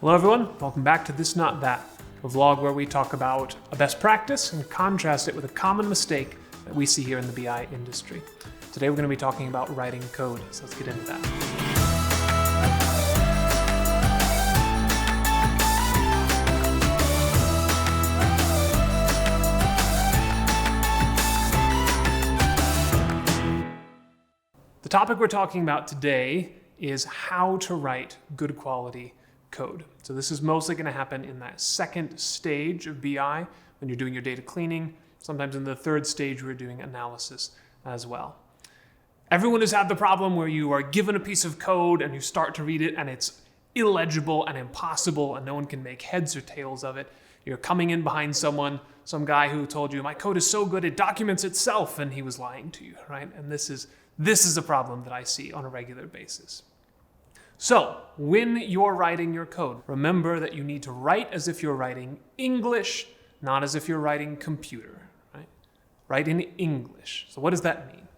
Hello everyone, welcome back to This Not That, a vlog where we talk about a best practice and contrast it with a common mistake that we see here in the BI industry. Today we're going to be talking about writing code, so let's get into that. The topic we're talking about today is how to write good quality code. So this is mostly going to happen in that second stage of BI when you're doing your data cleaning. Sometimes in the third stage we're doing analysis as well. Everyone has had the problem where you are given a piece of code and you start to read it and it's illegible and impossible and no one can make heads or tails of it. You're coming in behind some guy who told you, my code is so good it documents itself, and he was lying to you, right? And this is a problem that I see on a regular basis. So, when you're writing your code, remember that you need to write as if you're writing English, not as if you're writing computer, right? Write in English. So what does that mean?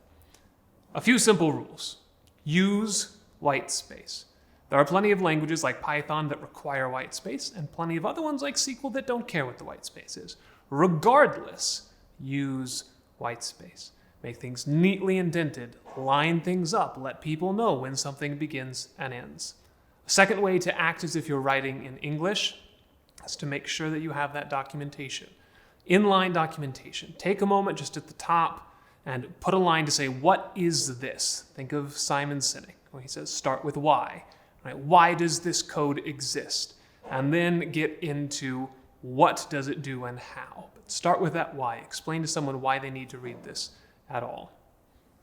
A few simple rules. Use white space. There are plenty of languages like Python that require white space, and plenty of other ones like SQL that don't care what the white space is. Regardless, use white space. Make things neatly indented, line things up, let people know when something begins and ends. A second way to act as if you're writing in English is to make sure that you have that documentation. Inline documentation. Take a moment just at the top and put a line to say, what is this? Think of Simon Sinek, when he says, start with why. Right? Why does this code exist? And then get into what does it do and how. But start with that why. Explain to someone why they need to read this at all.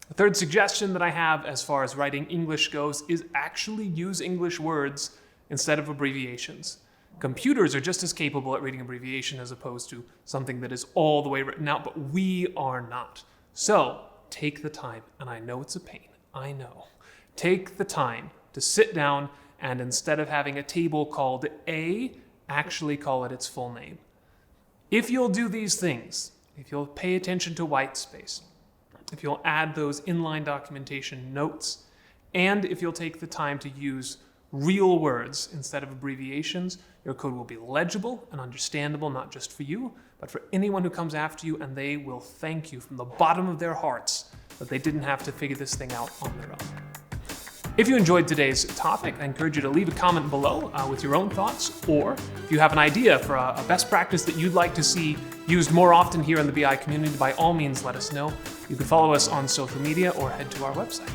The third suggestion that I have as far as writing English goes is actually use English words instead of abbreviations. Computers are just as capable at reading abbreviation as opposed to something that is all the way written out, but we are not. So take the time, and I know it's a pain, I know. Take the time to sit down and instead of having a table called A, actually call it its full name. If you'll do these things, if you'll pay attention to white space, if you'll add those inline documentation notes, and if you'll take the time to use real words instead of abbreviations, your code will be legible and understandable, not just for you, but for anyone who comes after you, and they will thank you from the bottom of their hearts that they didn't have to figure this thing out on their own. If you enjoyed today's topic, I encourage you to leave a comment below with your own thoughts, or if you have an idea for a best practice that you'd like to see used more often here in the BI community, by all means let us know. You can follow us on social media or head to our website.